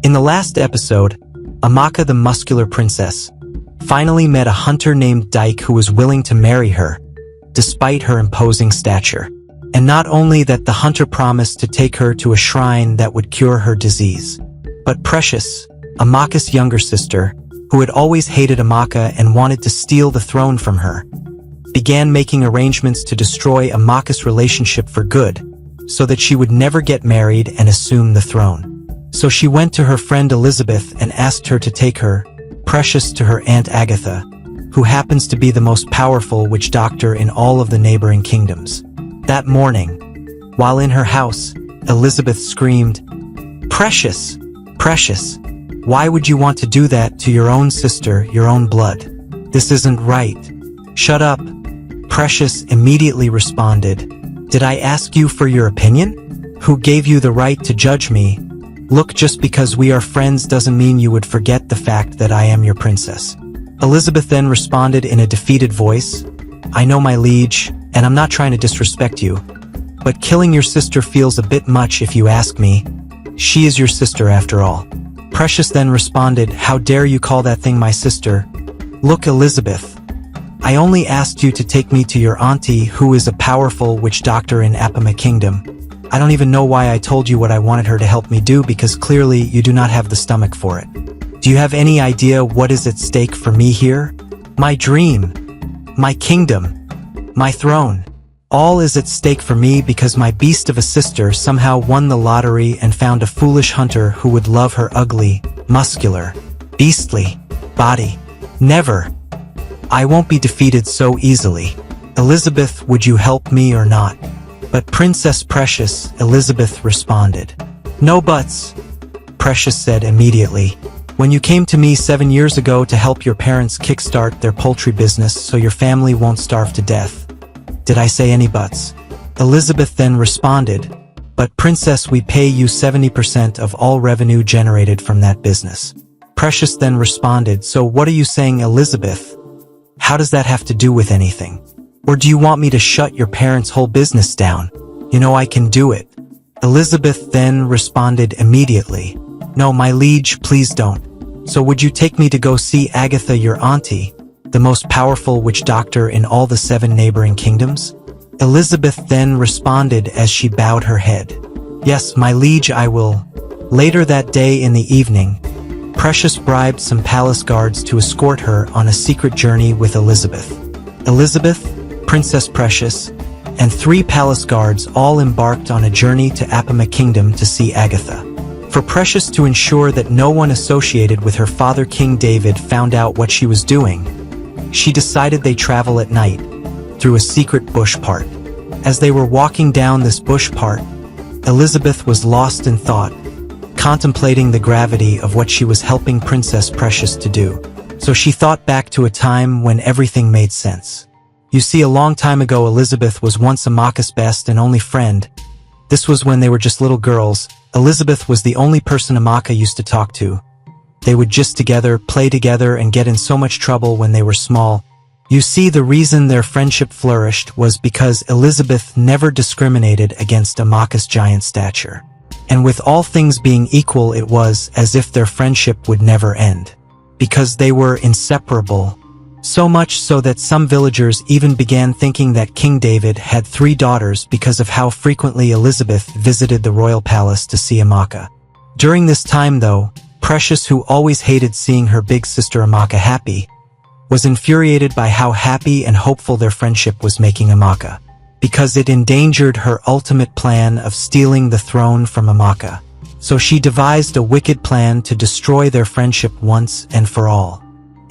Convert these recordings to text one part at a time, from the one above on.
In the last episode, Amaka the muscular princess finally met a hunter named Dyke who was willing to marry her, despite her imposing stature. And not only that, the hunter promised to take her to a shrine that would cure her disease. But Precious, Amaka's younger sister, who had always hated Amaka and wanted to steal the throne from her, began making arrangements to destroy Amaka's relationship for good, so that she would never get married and assume the throne. So she went to her friend Elizabeth and asked her to take her, Precious, to her Aunt Agatha, who happens to be the most powerful witch doctor in all of the neighboring kingdoms. That morning, while in her house, Elizabeth screamed, "Precious! Precious! Why would you want to do that to your own sister, your own blood? This isn't right. Shut up." Precious immediately responded, "Did I ask you for your opinion? Who gave you the right to judge me? Look, just because we are friends doesn't mean you would forget the fact that I am your princess." Elizabeth then responded in a defeated voice, "I know, my liege, and I'm not trying to disrespect you, but killing your sister feels a bit much if you ask me. She is your sister after all." Precious then responded, "How dare you call that thing my sister? Look, Elizabeth, I only asked you to take me to your auntie, who is a powerful witch doctor in Apama Kingdom. I don't even know why I told you what I wanted her to help me do, because clearly you do not have the stomach for it. Do you have any idea what is at stake for me here? My dream, my kingdom, my throne. All is at stake for me because my beast of a sister somehow won the lottery and found a foolish hunter who would love her ugly, muscular, beastly body. Never. I won't be defeated so easily. Elizabeth, would you help me or not?" "But Princess Precious," Elizabeth responded. "No buts," Precious said immediately. "When you came to me 7 years ago to help your parents kickstart their poultry business so your family won't starve to death, did I say any buts?" Elizabeth then responded, "But Princess, we pay you 70% of all revenue generated from that business." Precious then responded, "So what are you saying, Elizabeth? How does that have to do with anything? Or do you want me to shut your parents' whole business down? You know I can do it." Elizabeth then responded immediately, "No, my liege, please don't. So would you take me to go see Agatha, your auntie, the most powerful witch doctor in all the 7 neighboring kingdoms?" Elizabeth then responded as she bowed her head, "Yes, my liege, I will." Later that day in the evening, Precious bribed some palace guards to escort her on a secret journey with Elizabeth. Elizabeth, Princess Precious, and 3 palace guards all embarked on a journey to Apama Kingdom to see Agatha. For Precious to ensure that no one associated with her father King David found out what she was doing, she decided they travel at night, through a secret bush part. As they were walking down this bush part, Elizabeth was lost in thought, contemplating the gravity of what she was helping Princess Precious to do. So she thought back to a time when everything made sense. You see, a long time ago, Elizabeth was once Amaka's best and only friend. This was when they were just little girls. Elizabeth was the only person Amaka used to talk to. They would just together, play together, and get in so much trouble when they were small. You see, the reason their friendship flourished was because Elizabeth never discriminated against Amaka's giant stature. And with all things being equal, it was as if their friendship would never end, because they were inseparable. So much so that some villagers even began thinking that King David had 3 daughters because of how frequently Elizabeth visited the royal palace to see Amaka. During this time, though, Precious, who always hated seeing her big sister Amaka happy, was infuriated by how happy and hopeful their friendship was making Amaka, because it endangered her ultimate plan of stealing the throne from Amaka. So she devised a wicked plan to destroy their friendship once and for all,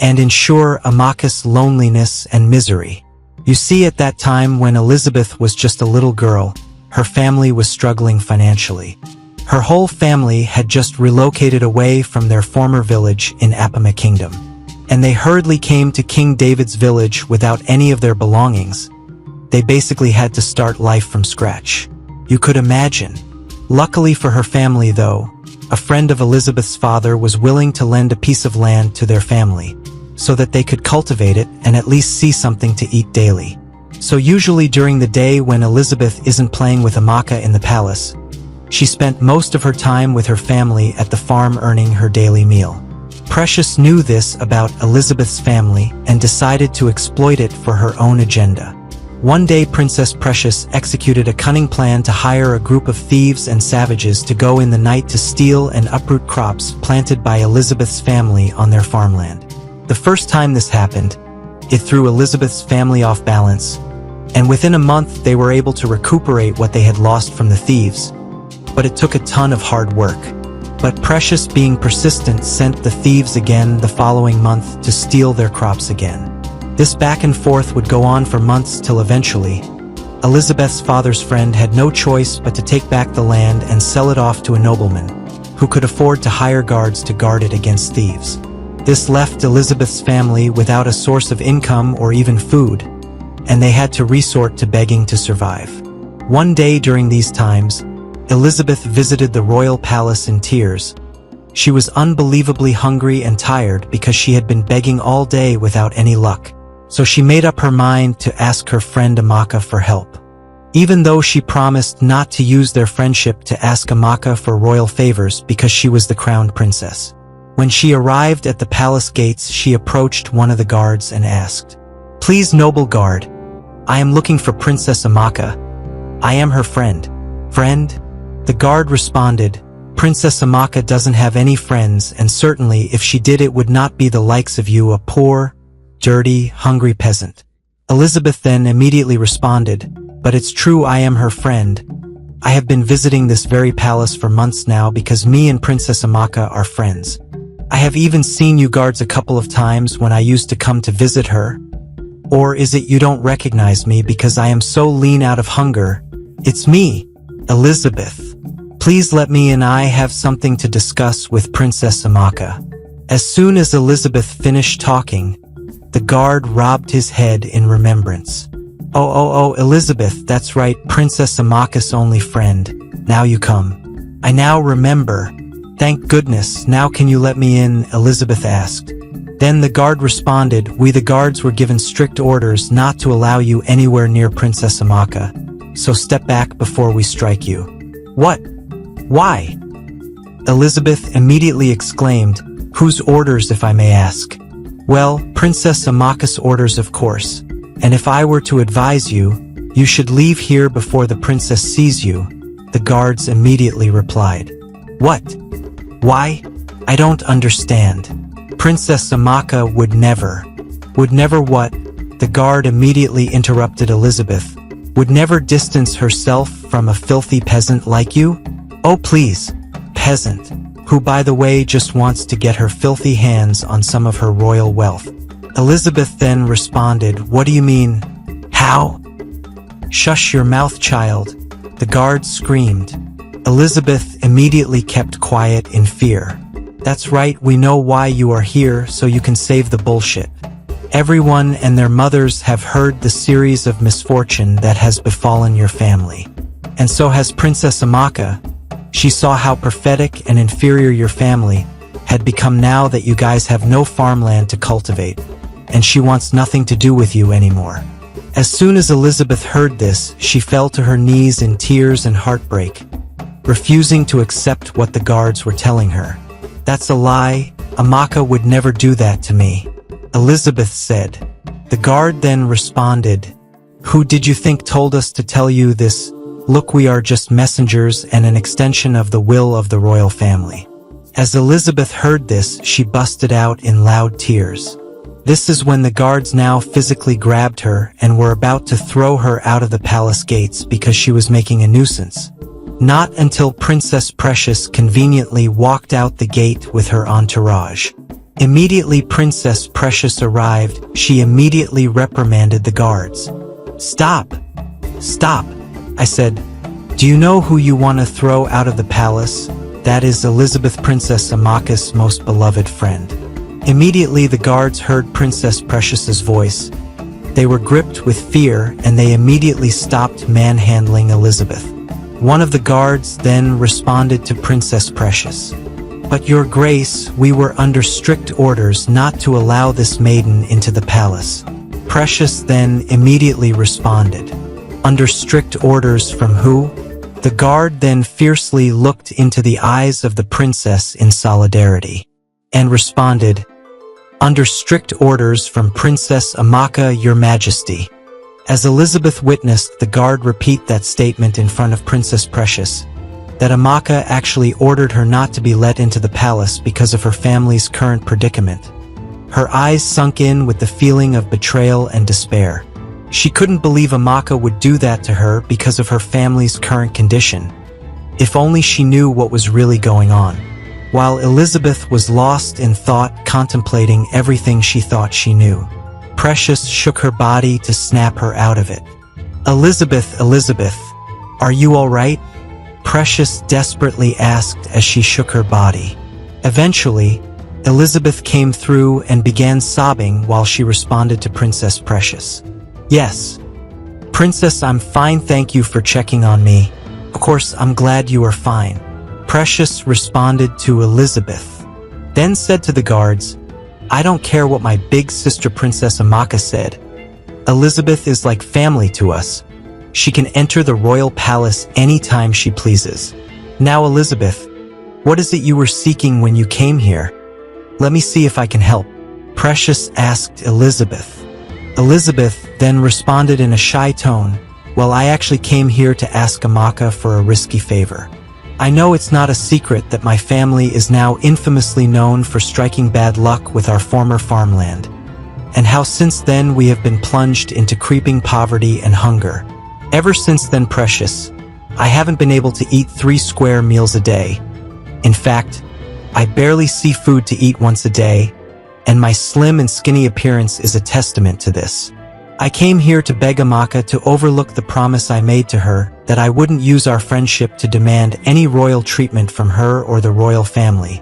and ensure Amaka's loneliness and misery. You see, at that time when Elizabeth was just a little girl, her family was struggling financially. Her whole family had just relocated away from their former village in Apama Kingdom, and they hurriedly came to King David's village without any of their belongings. They basically had to start life from scratch. You could imagine. Luckily for her family, though, a friend of Elizabeth's father was willing to lend a piece of land to their family, so that they could cultivate it and at least see something to eat daily. So usually during the day when Elizabeth isn't playing with Amaka in the palace, She spent most of her time with her family at the farm earning her daily meal. Precious knew this about Elizabeth's family and decided to exploit it for her own agenda. One day Princess Precious executed a cunning plan to hire a group of thieves and savages to go in the night to steal and uproot crops planted by Elizabeth's family on their farmland. The first time this happened, it threw Elizabeth's family off balance, and within a month they were able to recuperate what they had lost from the thieves. But it took a ton of hard work. But Precious, being persistent, sent the thieves again the following month to steal their crops again. This back and forth would go on for months till eventually, Elizabeth's father's friend had no choice but to take back the land and sell it off to a nobleman, who could afford to hire guards to guard it against thieves. This left Elizabeth's family without a source of income or even food, and they had to resort to begging to survive. One day during these times, Elizabeth visited the royal palace in tears. She was unbelievably hungry and tired because she had been begging all day without any luck. So she made up her mind to ask her friend Amaka for help. Even though she promised not to use their friendship to ask Amaka for royal favors because she was the crowned princess. When she arrived at the palace gates, she approached one of the guards and asked, "Please, noble guard, I am looking for Princess Amaka. I am her friend." "Friend?" The guard responded, "Princess Amaka doesn't have any friends, and certainly if she did it would not be the likes of you, a poor, dirty, hungry peasant." Elizabeth then immediately responded, "But it's true, I am her friend. I have been visiting this very palace for months now because me and Princess Amaka are friends. I have even seen you guards a couple of times when I used to come to visit her. Or is it you don't recognize me because I am so lean out of hunger? It's me, Elizabeth. Please let me and I have something to discuss with Princess Amaka." As soon as Elizabeth finished talking, the guard rubbed his head in remembrance. Oh, Elizabeth, that's right, Princess Amaka's only friend. Now you come. I now remember. Thank goodness, now can you let me in?" Elizabeth asked. Then the guard responded, "We the guards were given strict orders not to allow you anywhere near Princess Amaka, so step back before we strike you." "What? Why?" Elizabeth immediately exclaimed, "Whose orders, if I may ask?" "Well, Princess Amaka's orders, of course. And if I were to advise you, you should leave here before the princess sees you," the guards immediately replied. "What? Why? I don't understand. Princess Amaka would never." "Would never what?" The guard immediately interrupted Elizabeth. "Would never distance herself from a filthy peasant like you?" "Oh please, peasant, who by the way just wants to get her filthy hands on some of her royal wealth." Elizabeth then responded, "What do you mean? How?" "Shush your mouth, child," the guard screamed. Elizabeth immediately kept quiet in fear. "That's right, we know why you are here, so you can save the bullshit. Everyone and their mothers have heard the series of misfortune that has befallen your family. And so has Princess Amaka. She saw how pathetic and inferior your family had become now that you guys have no farmland to cultivate, and she wants nothing to do with you anymore." As soon as Elizabeth heard this, she fell to her knees in tears and heartbreak, refusing to accept what the guards were telling her. "That's a lie. Amaka would never do that to me," Elizabeth said. The guard then responded, "Who did you think told us to tell you this? Look, we are just messengers and an extension of the will of the royal family." As Elizabeth heard this, she busted out in loud tears. This is when the guards now physically grabbed her and were about to throw her out of the palace gates because she was making a nuisance. Not until Princess Precious conveniently walked out the gate with her entourage. Immediately Princess Precious arrived, she immediately reprimanded the guards. "Stop! Stop!" I said. "Do you know who you want to throw out of the palace? That is Elizabeth, Princess Amaka's most beloved friend." Immediately the guards heard Princess Precious's voice. They were gripped with fear and they immediately stopped manhandling Elizabeth. One of the guards then responded to Princess Precious. "But your grace, we were under strict orders not to allow this maiden into the palace." Precious then immediately responded, "Under strict orders from who?" The guard then fiercely looked into the eyes of the princess in solidarity and responded, "Under strict orders from Princess Amaka, Your Majesty." As Elizabeth witnessed the guard repeat that statement in front of Princess Precious, that Amaka actually ordered her not to be let into the palace because of her family's current predicament. Her eyes sunk in with the feeling of betrayal and despair. She couldn't believe Amaka would do that to her because of her family's current condition. If only she knew what was really going on. While Elizabeth was lost in thought, contemplating everything she thought she knew, Precious shook her body to snap her out of it. "Elizabeth, Elizabeth, are you all right?" Precious desperately asked as she shook her body. Eventually, Elizabeth came through and began sobbing while she responded to Princess Precious. "Yes. Princess, I'm fine, thank you for checking on me. Of course, I'm glad you are fine." Precious responded to Elizabeth, then said to the guards, "I don't care what my big sister Princess Amaka said. Elizabeth is like family to us. She can enter the royal palace anytime she pleases. Now Elizabeth, what is it you were seeking when you came here? Let me see if I can help." Precious asked Elizabeth. Elizabeth then responded in a shy tone, "Well, I actually came here to ask Amaka for a risky favor. I know it's not a secret that my family is now infamously known for striking bad luck with our former farmland, and how since then we have been plunged into creeping poverty and hunger. Ever since then, Precious, I haven't been able to eat 3 square meals a day. In fact, I barely see food to eat once a day, and my slim and skinny appearance is a testament to this. I came here to beg Amaka to overlook the promise I made to her that I wouldn't use our friendship to demand any royal treatment from her or the royal family,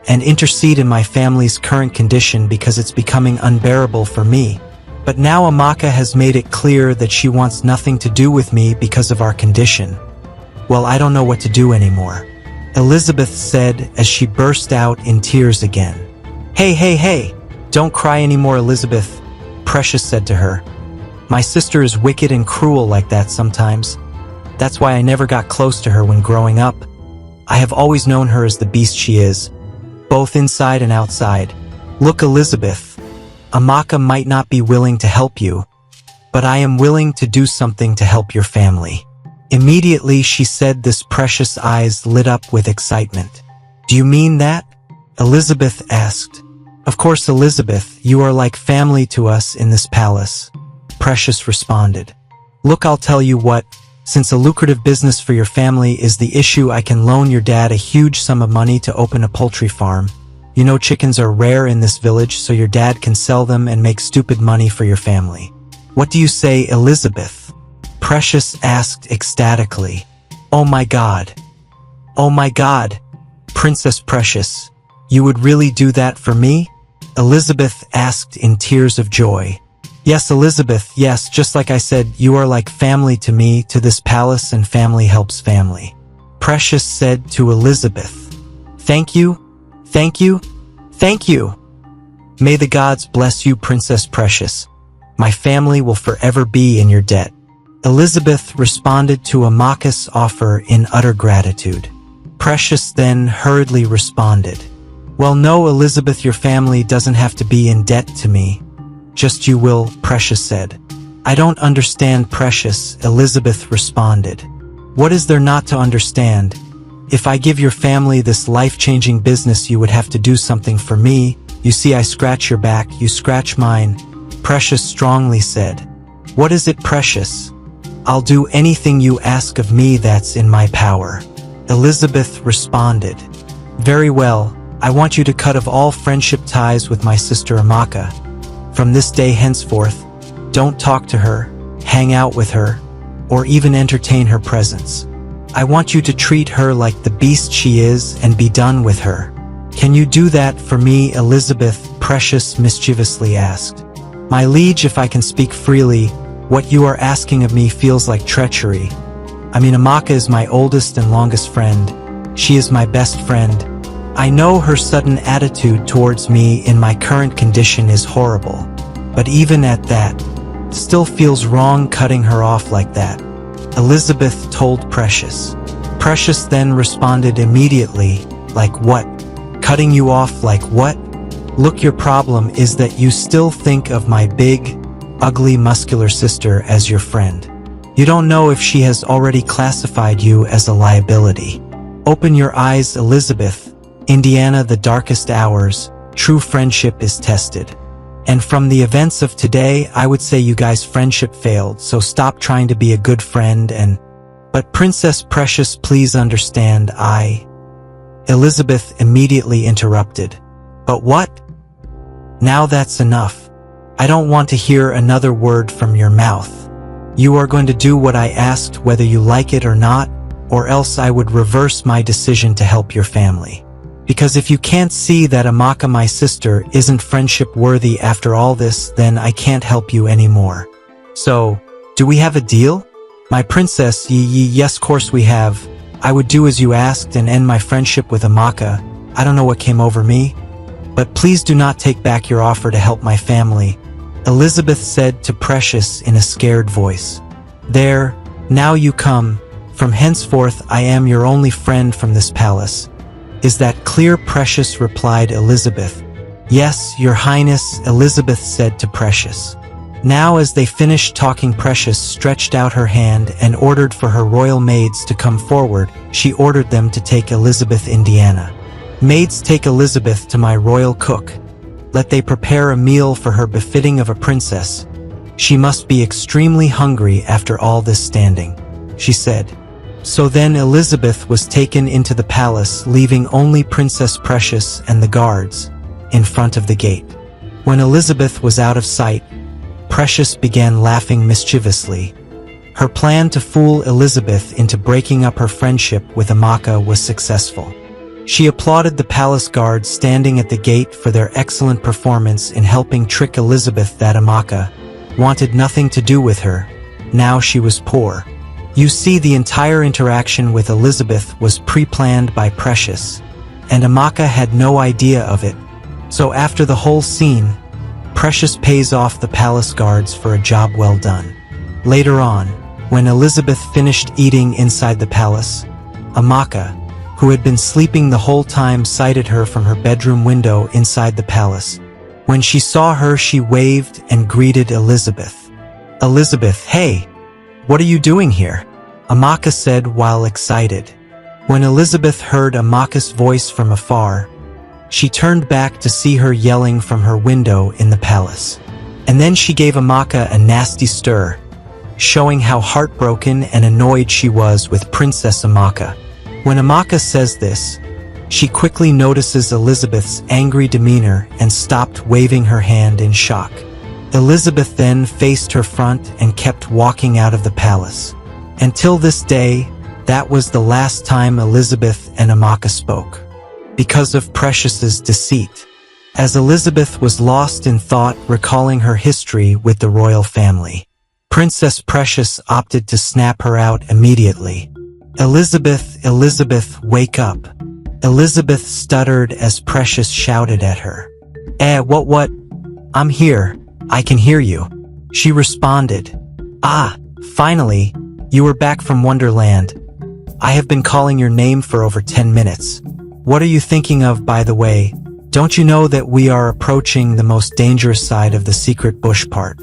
and intercede in my family's current condition because it's becoming unbearable for me. But now Amaka has made it clear that she wants nothing to do with me because of our condition. Well, I don't know what to do anymore," Elizabeth said as she burst out in tears again. Hey, don't cry anymore, Elizabeth," Precious said to her. "My sister is wicked and cruel like that sometimes. That's why I never got close to her when growing up. I have always known her as the beast she is, both inside and outside. Look, Elizabeth, Amaka might not be willing to help you, but I am willing to do something to help your family." Immediately she said this, Precious' eyes lit up with excitement. "Do you mean that?" Elizabeth asked. "Of course, Elizabeth, you are like family to us in this palace," Precious responded. "Look, I'll tell you what, since a lucrative business for your family is the issue, I can loan your dad a huge sum of money to open a poultry farm. You know chickens are rare in this village, so your dad can sell them and make stupid money for your family. What do you say, Elizabeth?" Precious asked ecstatically. Oh my God, Princess Precious, you would really do that for me?" Elizabeth asked in tears of joy. "Yes, Elizabeth, yes, just like I said, you are like family to me, to this palace, and family helps family," Precious said to Elizabeth. Thank you. May the gods bless you, Princess Precious. My family will forever be in your debt." Elizabeth responded to Amaka's offer in utter gratitude. Precious then hurriedly responded, "Well, no, Elizabeth, your family doesn't have to be in debt to me. Just you will," Precious said. "I don't understand, Precious," Elizabeth responded. "What is there not to understand? If I give your family this life-changing business, you would have to do something for me. You see, I scratch your back, you scratch mine," Precious strongly said. "What is it, Precious? I'll do anything you ask of me that's in my power," Elizabeth responded. "Very well, I want you to cut off all friendship ties with my sister Amaka. From this day henceforth, don't talk to her, hang out with her, or even entertain her presence. I want you to treat her like the beast she is and be done with her. Can you do that for me, Elizabeth?" Precious mischievously asked. "My liege, if I can speak freely, what you are asking of me feels like treachery. I mean, Amaka is my oldest and longest friend. She is my best friend. I know her sudden attitude towards me in my current condition is horrible, but even at that, still feels wrong cutting her off like that," Elizabeth told Precious. Precious then responded immediately, like what? Cutting you off like what? Look, your problem is that you still think of my big, ugly muscular sister as your friend. You don't know if she has already classified you as a liability. Open your eyes, Elizabeth. Indiana, the darkest hours, true friendship is tested. And from the events of today, I would say you guys' friendship failed, so stop trying to be a good friend But Princess Precious, please understand, Elizabeth immediately interrupted. But what? Now that's enough. I don't want to hear another word from your mouth. You are going to do what I asked whether you like it or not, or else I would reverse my decision to help your family. Because if you can't see that Amaka, my sister, isn't friendship worthy after all this, then I can't help you anymore. So, do we have a deal? My princess, yes, course we have. I would do as you asked and end my friendship with Amaka. I don't know what came over me. But please do not take back your offer to help my family, Elizabeth said to Precious in a scared voice. There, now you come. From henceforth I am your only friend from this palace. Is that clear? Precious replied Elizabeth. Yes, your highness, Elizabeth said to Precious. Now as they finished talking, Precious stretched out her hand and ordered for her royal maids to come forward. She ordered them to take Elizabeth, Indiana. Maids, take Elizabeth to my royal cook. Let they prepare a meal for her befitting of a princess. She must be extremely hungry after all this standing, she said. So then Elizabeth was taken into the palace, leaving only Princess Precious and the guards in front of the gate. When Elizabeth was out of sight, Precious began laughing mischievously. Her plan to fool Elizabeth into breaking up her friendship with Amaka was successful. She applauded the palace guards standing at the gate for their excellent performance in helping trick Elizabeth that Amaka wanted nothing to do with her. Now she was poor. You see, the entire interaction with Elizabeth was pre-planned by Precious, and Amaka had no idea of it. So after the whole scene, Precious pays off the palace guards for a job well done. Later on, when Elizabeth finished eating inside the palace, Amaka, who had been sleeping the whole time, sighted her from her bedroom window inside the palace. When she saw her, she waved and greeted Elizabeth. Elizabeth, hey, what are you doing here? Amaka said while excited. When Elizabeth heard Amaka's voice from afar, she turned back to see her yelling from her window in the palace. And then she gave Amaka a nasty stir, showing how heartbroken and annoyed she was with Princess Amaka. When Amaka says this, she quickly notices Elizabeth's angry demeanor and stopped waving her hand in shock. Elizabeth then faced her front and kept walking out of the palace. Until this day, that was the last time Elizabeth and Amaka spoke, because of Precious's deceit. As Elizabeth was lost in thought, recalling her history with the royal family, Princess Precious opted to snap her out immediately. Elizabeth, Elizabeth, wake up. Elizabeth stuttered as Precious shouted at her. What? I'm here. I can hear you. She responded. Ah, finally, you are back from Wonderland. I have been calling your name for over 10 minutes. What are you thinking of, by the way? Don't you know that we are approaching the most dangerous side of the secret bush part?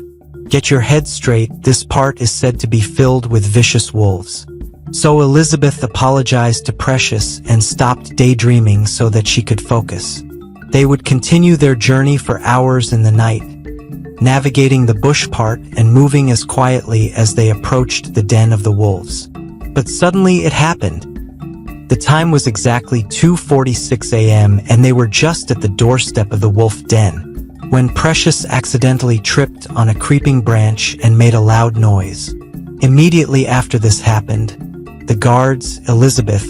Get your head straight, this part is said to be filled with vicious wolves. So Elizabeth apologized to Precious and stopped daydreaming so that she could focus. They would continue their journey for hours in the night, navigating the bush part and moving as quietly as they approached the den of the wolves. But suddenly it happened. The time was exactly 2:46 a.m. and they were just at the doorstep of the wolf den, when Precious accidentally tripped on a creeping branch and made a loud noise. Immediately after this happened, the guards, Elizabeth,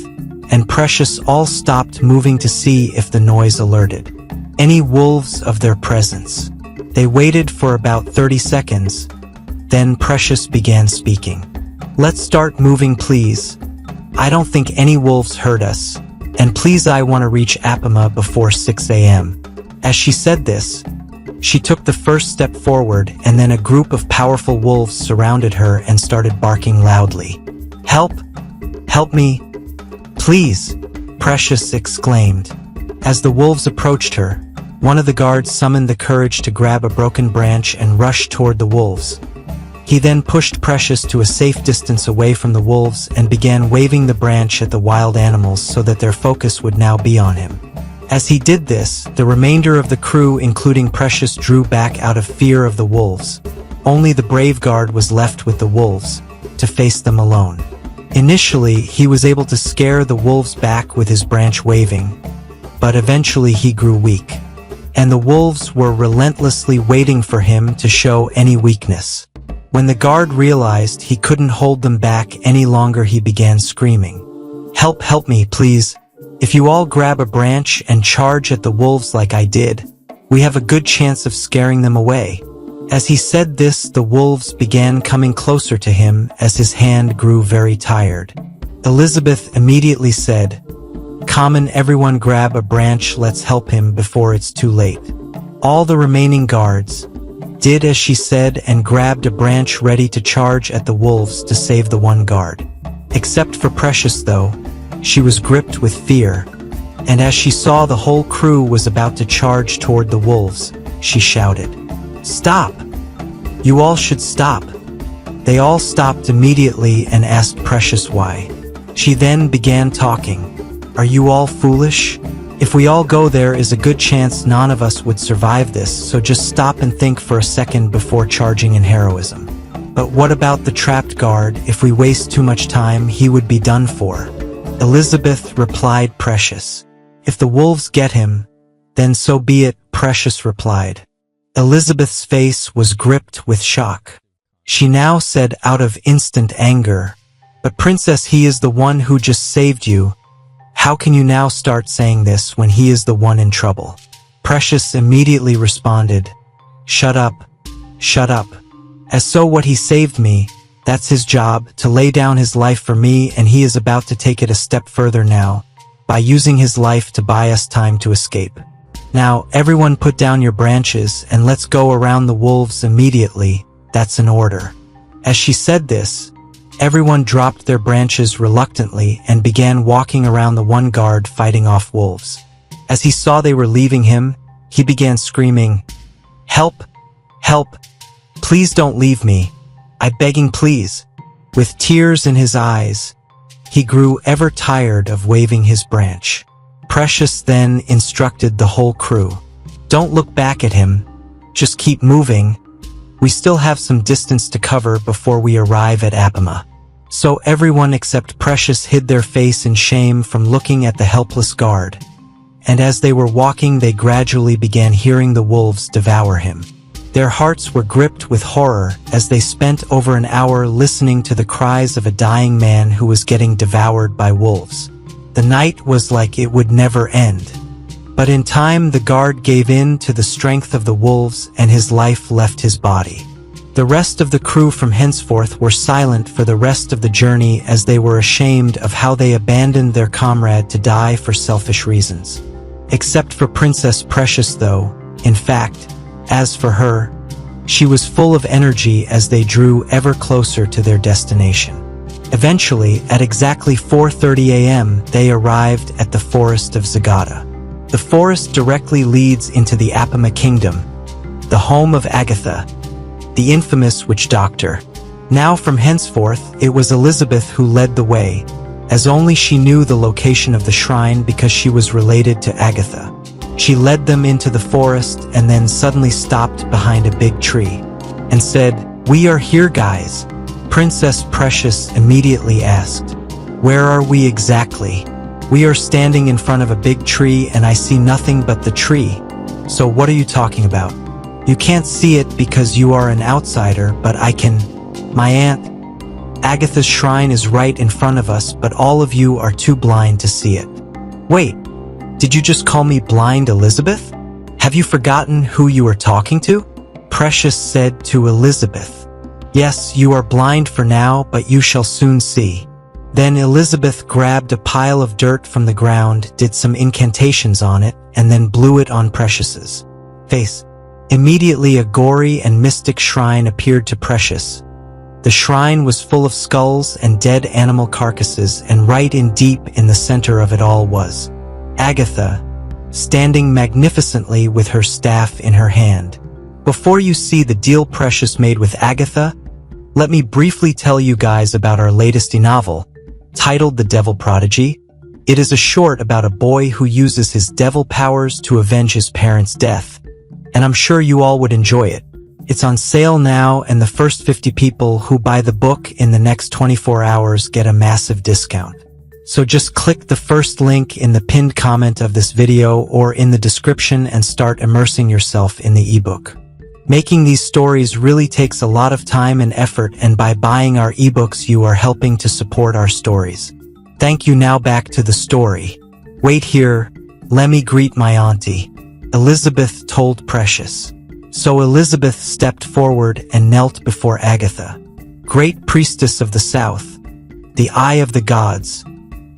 and Precious all stopped moving to see if the noise alerted any wolves of their presence. They waited for about 30 seconds. Then Precious began speaking. Let's start moving, please. I don't think any wolves heard us. And please, I want to reach Apama before 6 a.m. As she said this, she took the first step forward, and then a group of powerful wolves surrounded her and started barking loudly. Help! Help me! Please, Precious exclaimed. As the wolves approached her, one of the guards summoned the courage to grab a broken branch and rush toward the wolves. He then pushed Precious to a safe distance away from the wolves and began waving the branch at the wild animals so that their focus would now be on him. As he did this, the remainder of the crew, including Precious, drew back out of fear of the wolves. Only the brave guard was left with the wolves, to face them alone. Initially, he was able to scare the wolves back with his branch waving, but eventually he grew weak, and the wolves were relentlessly waiting for him to show any weakness. When the guard realized he couldn't hold them back any longer, he began screaming, help me, please. If you all grab a branch and charge at the wolves like I did, we have a good chance of scaring them away." As he said this, the wolves began coming closer to him as his hand grew very tired. Elizabeth immediately said, "Common, everyone grab a branch, let's help him before it's too late." All the remaining guards did as she said and grabbed a branch ready to charge at the wolves to save the one guard. Except for Precious though, she was gripped with fear, and as she saw the whole crew was about to charge toward the wolves, she shouted, "Stop! You all should stop." They all stopped immediately and asked Precious why. She then began talking. "Are you all foolish? If we all go, there is a good chance none of us would survive this, so just stop and think for a second before charging in heroism. But what about the trapped guard? If we waste too much time, he would be done for." Elizabeth replied, "Precious. If the wolves get him, then so be it," Precious replied. Elizabeth's face was gripped with shock. She now said out of instant anger, "But Princess, he is the one who just saved you. How can you now start saying this when he is the one in trouble?" Precious immediately responded, "Shut up, shut up. As so what, he saved me, that's his job, to lay down his life for me, and he is about to take it a step further now, by using his life to buy us time to escape. Now, everyone put down your branches and let's go around the wolves immediately, that's an order." As she said this, everyone dropped their branches reluctantly and began walking around the one guard fighting off wolves. As he saw they were leaving him, he began screaming, "Help! Help! Please don't leave me. I'm begging, please." With tears in his eyes, he grew ever tired of waving his branch. Precious then instructed the whole crew, "Don't look back at him. Just keep moving. We still have some distance to cover before we arrive at Apama." So everyone except Precious hid their face in shame from looking at the helpless guard. And as they were walking, they gradually began hearing the wolves devour him. Their hearts were gripped with horror as they spent over an hour listening to the cries of a dying man who was getting devoured by wolves. The night was like it would never end. But in time, the guard gave in to the strength of the wolves and his life left his body. The rest of the crew from henceforth were silent for the rest of the journey as they were ashamed of how they abandoned their comrade to die for selfish reasons. Except for Princess Precious though, in fact, as for her, she was full of energy as they drew ever closer to their destination. Eventually, at exactly 4:30 a.m., they arrived at the forest of Zagata. The forest directly leads into the Apama Kingdom, the home of Agatha, the infamous witch doctor. Now from henceforth, it was Elizabeth who led the way, as only she knew the location of the shrine because she was related to Agatha. She led them into the forest and then suddenly stopped behind a big tree and said, "We are here, guys." Princess Precious immediately asked, "Where are we exactly?" "We are standing in front of a big tree and I see nothing but the tree." "So what are you talking about?" "You can't see it because you are an outsider, but I can. My aunt Agatha's shrine is right in front of us, but all of you are too blind to see it." "Wait, did you just call me blind, Elizabeth? Have you forgotten who you are talking to?" Precious said to Elizabeth. "Yes, you are blind for now, but you shall soon see." Then Elizabeth grabbed a pile of dirt from the ground, did some incantations on it, and then blew it on Precious's face. Immediately a gory and mystic shrine appeared to Precious. The shrine was full of skulls and dead animal carcasses, and right in deep in the center of it all was Agatha, standing magnificently with her staff in her hand. Before you see the deal Precious made with Agatha, let me briefly tell you guys about our latest e-novel, titled The Devil Prodigy. It is a short about a boy who uses his devil powers to avenge his parents' death, and I'm sure you all would enjoy it. It's on sale now, and the first 50 people who buy the book in the next 24 hours get a massive discount. So just click the first link in the pinned comment of this video or in the description and start immersing yourself in the ebook. Making these stories really takes a lot of time and effort, and by buying our ebooks you are helping to support our stories. Thank you. Now back to the story. Wait here, let me greet my auntie, Elizabeth told Precious. So Elizabeth stepped forward and knelt before Agatha. Great priestess of the south, the eye of the gods,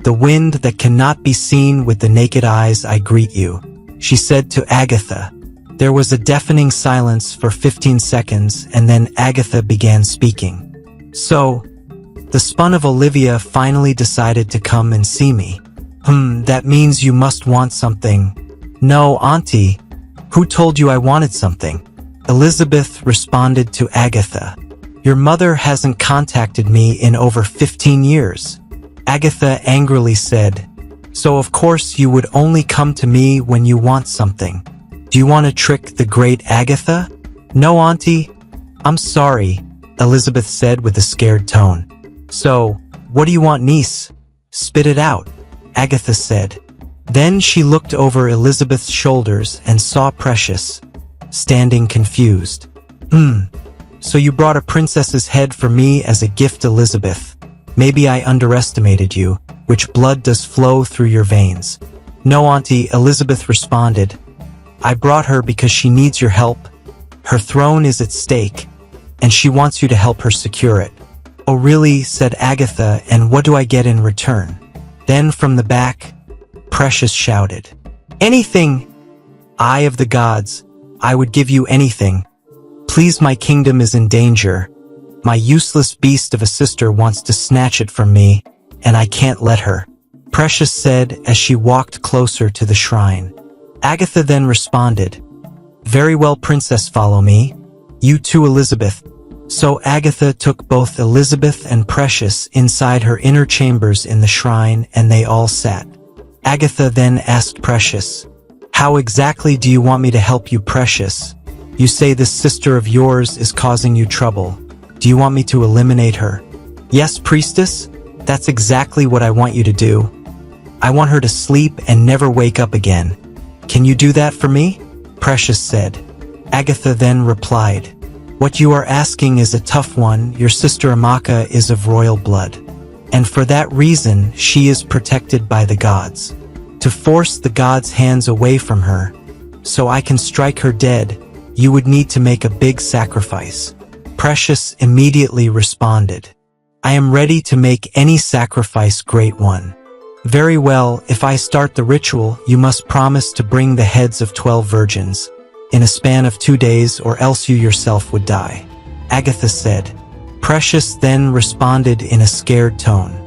the wind that cannot be seen with the naked eyes, I greet you, she said to Agatha. There was a deafening silence for 15 seconds, and then Agatha began speaking. So, the spun of Olivia finally decided to come and see me. That means you must want something. No, auntie. Who told you I wanted something? Elizabeth responded to Agatha. Your mother hasn't contacted me in over 15 years. Agatha angrily said. So of course you would only come to me when you want something. Do you want to trick the great Agatha? No, auntie. I'm sorry, Elizabeth said with a scared tone. So, what do you want, niece? Spit it out, Agatha said. Then she looked over Elizabeth's shoulders and saw Precious, standing confused. So you brought a princess's head for me as a gift, Elizabeth. Maybe I underestimated you. Which blood does flow through your veins? No, auntie, Elizabeth responded. I brought her because she needs your help. Her throne is at stake, and she wants you to help her secure it. Oh really, said Agatha, and what do I get in return? Then from the back, Precious shouted. Anything! Eye of the gods, I would give you anything. Please, my kingdom is in danger. My useless beast of a sister wants to snatch it from me, and I can't let her, Precious said as she walked closer to the shrine. Agatha then responded. Very well, princess, follow me. You too, Elizabeth. So Agatha took both Elizabeth and Precious inside her inner chambers in the shrine, and they all sat. Agatha then asked Precious, how exactly do you want me to help you, Precious? You say this sister of yours is causing you trouble. Do you want me to eliminate her? Yes, priestess, that's exactly what I want you to do. I want her to sleep and never wake up again. Can you do that for me? Precious said. Agatha then replied. What you are asking is a tough one. Your sister Amaka is of royal blood, and for that reason she is protected by the gods. To force the gods' hands away from her, so I can strike her dead, you would need to make a big sacrifice. Precious immediately responded. I am ready to make any sacrifice, great one. Very well, if I start the ritual, you must promise to bring the heads of 12 virgins in a span of 2 days, or else you yourself would die, Agatha said. Precious then responded in a scared tone.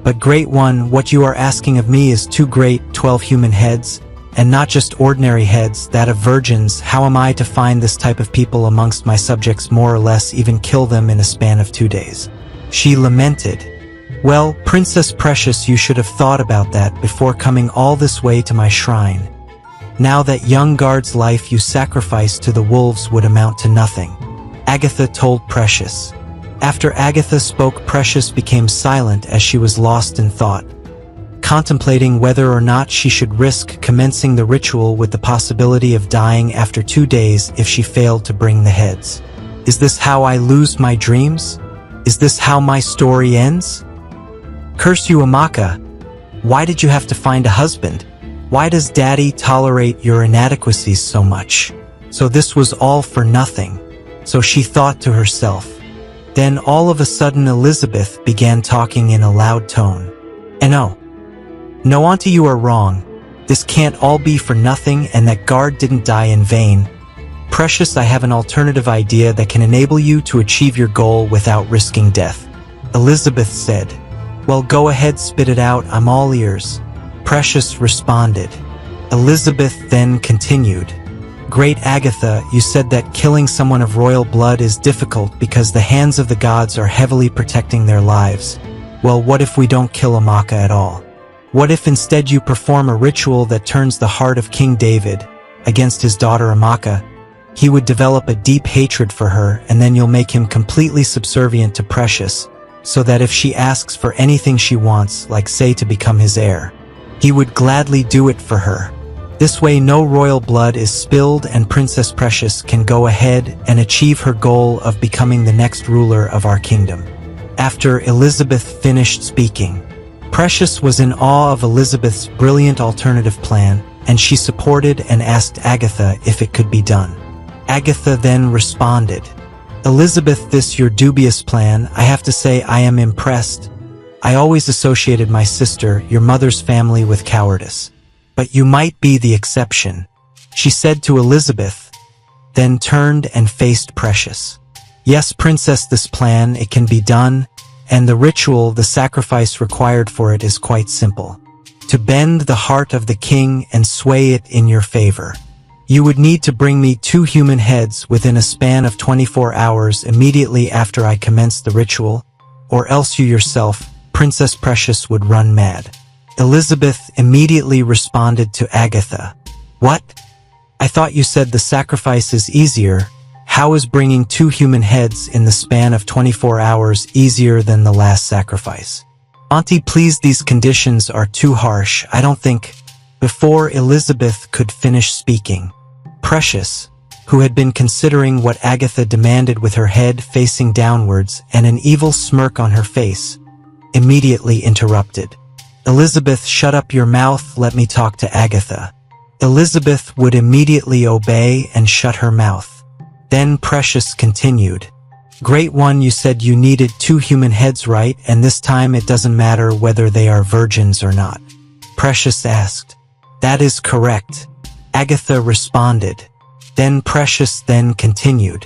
But great one, what you are asking of me is too great. 12 human heads, and not just ordinary heads, that of virgins. How am I to find this type of people amongst my subjects, more or less even kill them in a span of 2 days? She lamented. Well, Princess Precious, you should have thought about that before coming all this way to my shrine. Now that young guard's life you sacrificed to the wolves would amount to nothing, Agatha told Precious. After Agatha spoke, Precious became silent as she was lost in thought, contemplating whether or not she should risk commencing the ritual with the possibility of dying after 2 days if she failed to bring the heads. Is this how I lose my dreams? Is this how my story ends? Curse you, Amaka! Why did you have to find a husband? Why does Daddy tolerate your inadequacies so much? So this was all for nothing. So she thought to herself. Then all of a sudden Elizabeth began talking in a loud tone. And no, auntie, you are wrong. This can't all be for nothing, and that guard didn't die in vain. Precious, I have an alternative idea that can enable you to achieve your goal without risking death. Elizabeth said. Well, go ahead, spit it out, I'm all ears. Precious responded. Elizabeth then continued. Great Agatha, you said that killing someone of royal blood is difficult because the hands of the gods are heavily protecting their lives. Well, what if we don't kill Amaka at all? What if instead you perform a ritual that turns the heart of King David against his daughter Amaka? He would develop a deep hatred for her, and then you'll make him completely subservient to Precious, so that if she asks for anything she wants, like say to become his heir, he would gladly do it for her. This way no royal blood is spilled and Princess Precious can go ahead and achieve her goal of becoming the next ruler of our kingdom. After Elizabeth finished speaking, Precious was in awe of Elizabeth's brilliant alternative plan, and she supported and asked Agatha if it could be done. Agatha then responded, Elizabeth, this your dubious plan, I have to say I am impressed. I always associated my sister, your mother's family, with cowardice. But you might be the exception, she said to Elizabeth, then turned and faced Precious. Yes, Princess, this plan, it can be done, and the ritual, the sacrifice required for it is quite simple. To bend the heart of the king and sway it in your favor. You would need to bring me 2 human heads within a span of 24 hours immediately after I commence the ritual, or else you yourself, Princess Precious, would run mad. Elizabeth immediately responded to Agatha. What? I thought you said the sacrifice is easier. How is bringing 2 human heads in the span of 24 hours easier than the last sacrifice? Auntie, please, these conditions are too harsh, I don't think. Before Elizabeth could finish speaking, Precious, who had been considering what Agatha demanded with her head facing downwards and an evil smirk on her face, immediately interrupted. Elizabeth, shut up your mouth, let me talk to Agatha. Elizabeth would immediately obey and shut her mouth. Then Precious continued. Great one, you said you needed 2 human heads, right? And this time it doesn't matter whether they are virgins or not. Precious asked. That is correct, Agatha responded. Then Precious then continued.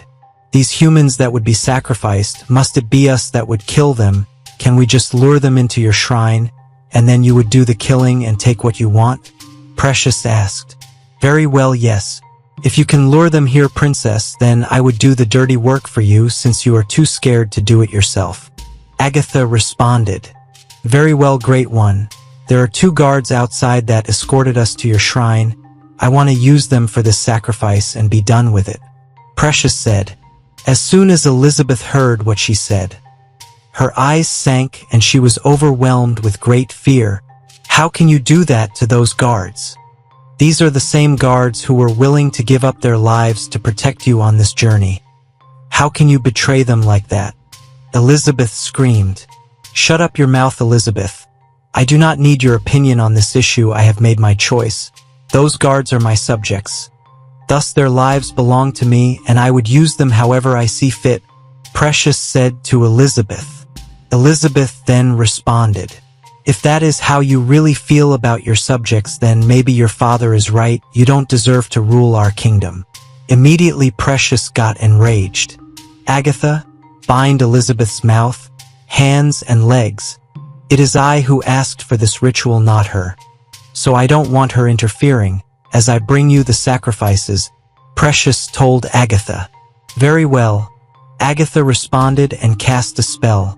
These humans that would be sacrificed, must it be us that would kill them? Can we just lure them into your shrine, and then you would do the killing and take what you want? Precious asked. Very well, yes. If you can lure them here, Princess, then I would do the dirty work for you since you are too scared to do it yourself. Agatha responded. Very well, great one. There are 2 guards outside that escorted us to your shrine. I want to use them for this sacrifice and be done with it, Precious said. As soon as Elizabeth heard what she said, her eyes sank and she was overwhelmed with great fear. How can you do that to those guards? These are the same guards who were willing to give up their lives to protect you on this journey. How can you betray them like that? Elizabeth screamed. Shut up your mouth, Elizabeth. I do not need your opinion on this issue. I have made my choice. Those guards are my subjects. Thus their lives belong to me, and I would use them however I see fit, Precious said to Elizabeth. Elizabeth then responded. If that is how you really feel about your subjects, then maybe your father is right. You don't deserve to rule our kingdom. Immediately Precious got enraged. Agatha, bind Elizabeth's mouth, hands and legs. It is I who asked for this ritual, not her. So I don't want her interfering, as I bring you the sacrifices, Precious told Agatha. Very well, Agatha responded and cast a spell,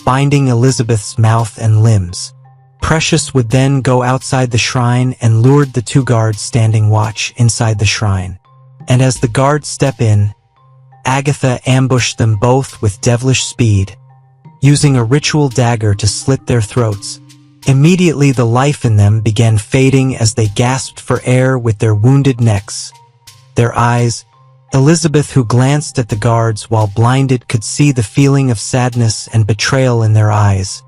binding Elizabeth's mouth and limbs. Precious would then go outside the shrine and lured the 2 guards standing watch inside the shrine. And as the guards step in, Agatha ambushed them both with devilish speed, using a ritual dagger to slit their throats. Immediately the life in them began fading as they gasped for air with their wounded necks. Their eyes, Elizabeth, who glanced at the guards while blinded, could see the feeling of sadness and betrayal in their eyes,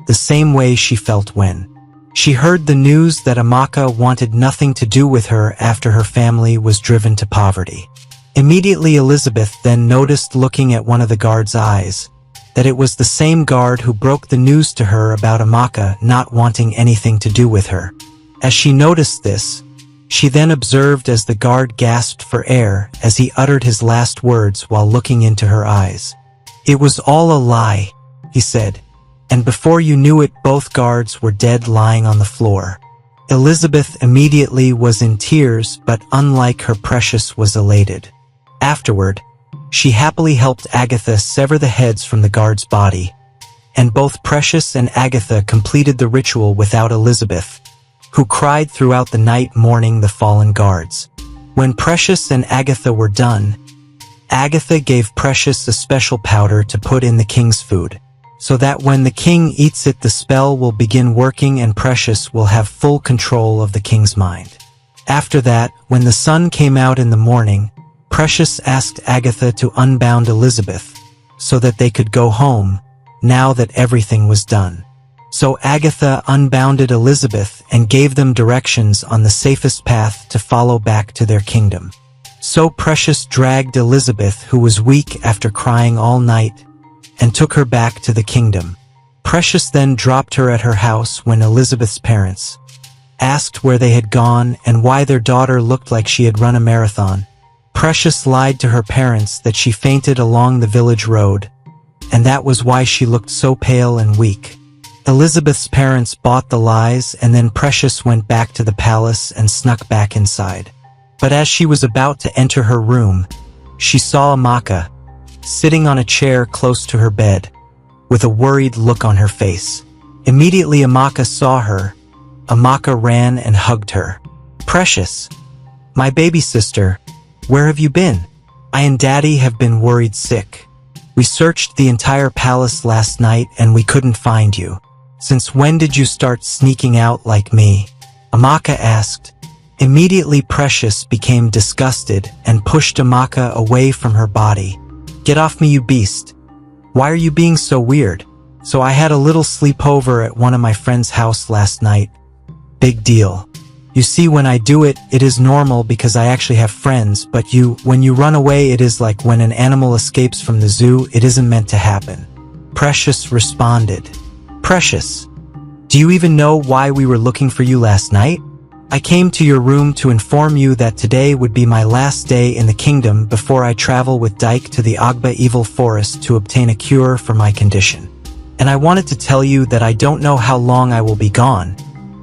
the same way she felt when she heard the news that Amaka wanted nothing to do with her after her family was driven to poverty. Immediately Elizabeth then noticed, looking at one of the guards' eyes, that it was the same guard who broke the news to her about Amaka not wanting anything to do with her. As she noticed this, She then observed as the guard gasped for air as he uttered his last words while looking into her eyes. "It was all a lie," he said, and before you knew it, both guards were dead lying on the floor. Elizabeth immediately was in tears, but unlike her Precious was elated. Afterward, she happily helped Agatha sever the heads from the guard's body, and both Precious and Agatha completed the ritual without Elizabeth, who cried throughout the night mourning the fallen guards. When Precious and Agatha were done, Agatha gave Precious a special powder to put in the king's food, so that when the king eats it the spell will begin working and Precious will have full control of the king's mind. After that, when the sun came out in the morning, Precious asked Agatha to unbound Elizabeth, so that they could go home, now that everything was done. So Agatha unbounded Elizabeth and gave them directions on the safest path to follow back to their kingdom. So Precious dragged Elizabeth, who was weak after crying all night, and took her back to the kingdom. Precious then dropped her at her house when Elizabeth's parents asked where they had gone and why their daughter looked like she had run a marathon. Precious lied to her parents that she fainted along the village road, and that was why she looked so pale and weak. Elizabeth's parents bought the lies, and then Precious went back to the palace and snuck back inside. But as she was about to enter her room, she saw Amaka sitting on a chair close to her bed, with a worried look on her face. Immediately Amaka saw her. Amaka ran and hugged her. "Precious, my baby sister, where have you been? I and Daddy have been worried sick. We searched the entire palace last night and we couldn't find you. Since when did you start sneaking out like me?" Amaka asked. Immediately Precious became disgusted and pushed Amaka away from her body. "Get off me, you beast. Why are you being so weird?" "So I had a little sleepover at one of my friend's house last night." "Big deal. You see, when I do it, it is normal because I actually have friends, but when you run away, it is like when an animal escapes from the zoo, it isn't meant to happen." Precious responded. "Precious, do you even know why we were looking for you last night? I came to your room to inform you that today would be my last day in the kingdom before I travel with Dyke to the Agba Evil Forest to obtain a cure for my condition. And I wanted to tell you that I don't know how long I will be gone,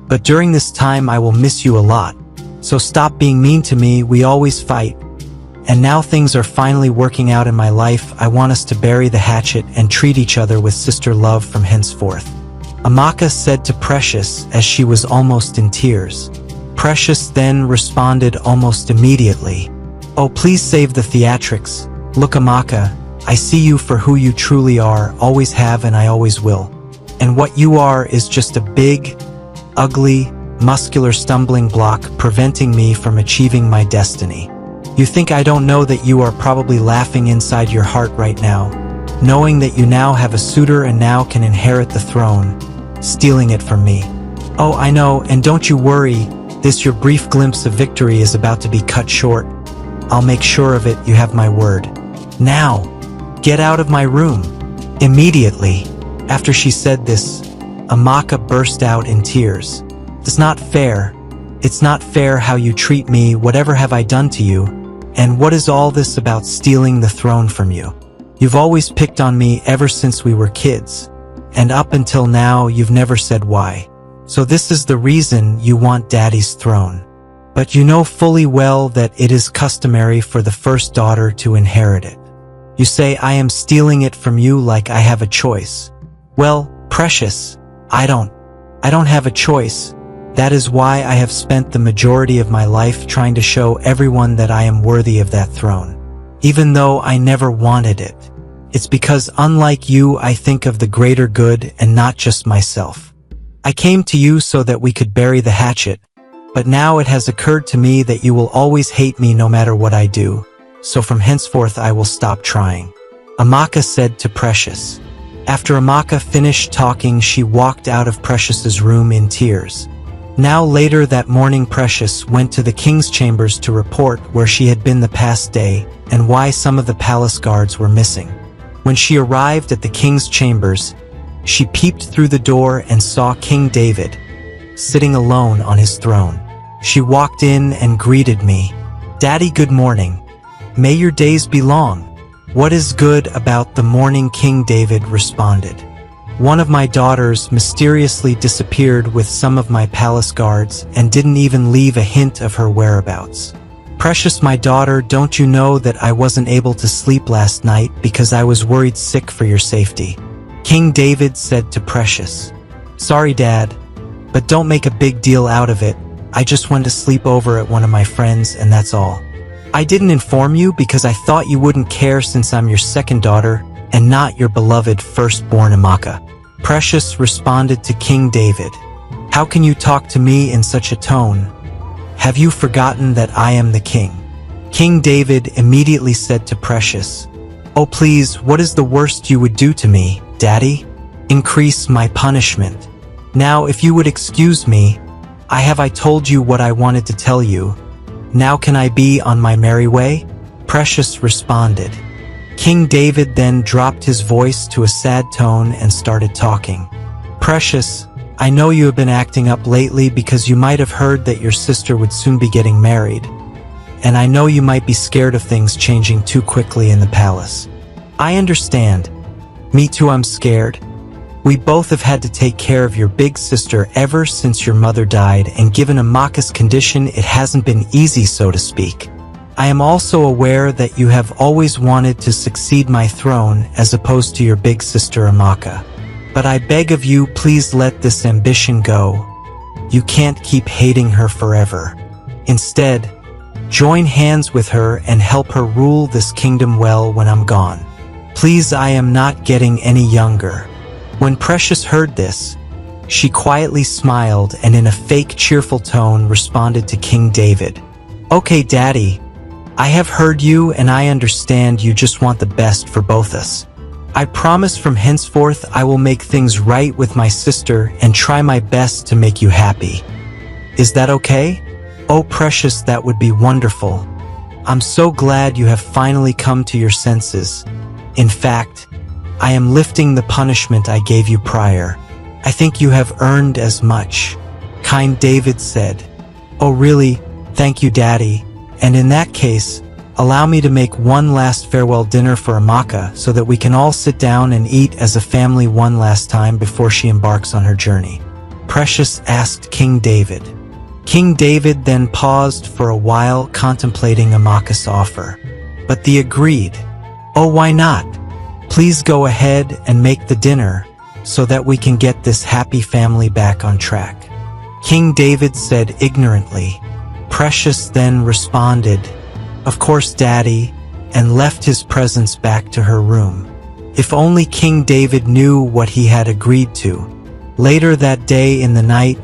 but during this time I will miss you a lot. So stop being mean to me, we always fight. And now things are finally working out in my life. I want us to bury the hatchet and treat each other with sister love from henceforth." Amaka said to Precious as she was almost in tears. Precious then responded almost immediately. "Oh, please save the theatrics. Look, Amaka, I see you for who you truly are, always have and I always will. And what you are is just a big, ugly, muscular stumbling block preventing me from achieving my destiny. You think I don't know that you are probably laughing inside your heart right now, knowing that you now have a suitor and now can inherit the throne, stealing it from me. Oh, I know, and don't you worry, this your brief glimpse of victory is about to be cut short. I'll make sure of it, you have my word. Now, get out of my room." Immediately, after she said this, Amaka burst out in tears. "It's not fair. It's not fair how you treat me. Whatever have I done to you? And what is all this about stealing the throne from you? You've always picked on me ever since we were kids. And up until now, you've never said why. So this is the reason you want Daddy's throne. But you know fully well that it is customary for the first daughter to inherit it. You say I am stealing it from you like I have a choice. Well, Precious, I don't have a choice. That is why I have spent the majority of my life trying to show everyone that I am worthy of that throne. Even though I never wanted it. It's because unlike you, I think of the greater good and not just myself. I came to you so that we could bury the hatchet, but now it has occurred to me that you will always hate me no matter what I do, so from henceforth I will stop trying," Amaka said to Precious. After Amaka finished talking, she walked out of Precious's room in tears. Now later that morning, Precious went to the king's chambers to report where she had been the past day and why some of the palace guards were missing. When she arrived at the king's chambers, she peeped through the door and saw King David, sitting alone on his throne. She walked in and greeted me. "Daddy, good morning. May your days be long." "What is good about the morning?" King David responded. "One of my daughters mysteriously disappeared with some of my palace guards and didn't even leave a hint of her whereabouts. Precious, my daughter, don't you know that I wasn't able to sleep last night because I was worried sick for your safety?" King David said to Precious. "Sorry, Dad, but don't make a big deal out of it. I just went to sleep over at one of my friends and that's all. I didn't inform you because I thought you wouldn't care since I'm your second daughter and not your beloved firstborn Amaka." Precious responded to King David. "How can you talk to me in such a tone? Have you forgotten that I am the king?" King David immediately said to Precious, "Oh please, what is the worst you would do to me, Daddy? Increase my punishment. Now if you would excuse me, I told you what I wanted to tell you. Now can I be on my merry way?" Precious responded. King David then dropped his voice to a sad tone and started talking. "Precious, I know you have been acting up lately because you might have heard that your sister would soon be getting married. And I know you might be scared of things changing too quickly in the palace. I understand. Me too, I'm scared. We both have had to take care of your big sister ever since your mother died, and given Amaka's condition, it hasn't been easy, so to speak. I am also aware that you have always wanted to succeed my throne as opposed to your big sister Amaka. But I beg of you, please let this ambition go. You can't keep hating her forever. Instead, join hands with her and help her rule this kingdom well when I'm gone. Please, I am not getting any younger." When Precious heard this, she quietly smiled and in a fake cheerful tone responded to King David. "Okay, Daddy, I have heard you and I understand you just want the best for both us. I promise from henceforth I will make things right with my sister and try my best to make you happy. Is that okay?" "Oh, Precious, that would be wonderful. I'm so glad you have finally come to your senses. In fact, I am lifting the punishment I gave you prior. I think you have earned as much," King David said. "Oh really? Thank you, Daddy. And in that case, allow me to make one last farewell dinner for Amaka so that we can all sit down and eat as a family one last time before she embarks on her journey," Precious asked King David. King David then paused for a while contemplating Amaka's offer. But they agreed. "Oh, why not? Please go ahead and make the dinner so that we can get this happy family back on track," King David said ignorantly. Precious then responded, "Of course, Daddy," and left his presents back to her room. If only King David knew what he had agreed to. Later that day in the night,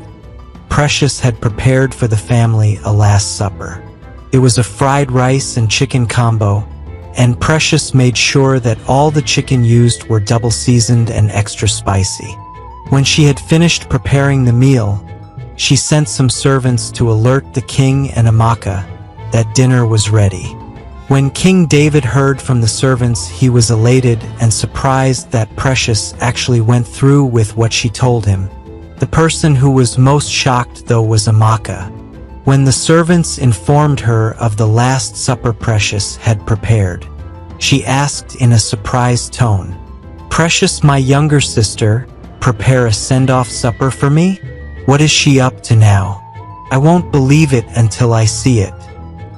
Precious had prepared for the family a last supper. It was a fried rice and chicken combo, and Precious made sure that all the chicken used were double seasoned and extra spicy. When she had finished preparing the meal, she sent some servants to alert the king and Amaka that dinner was ready. When King David heard from the servants, he was elated and surprised that Precious actually went through with what she told him. The person who was most shocked, though, was Amaka. When the servants informed her of the last supper Precious had prepared, she asked in a surprised tone, "Precious, my younger sister, prepare a send-off supper for me? What is she up to now? I won't believe it until I see it."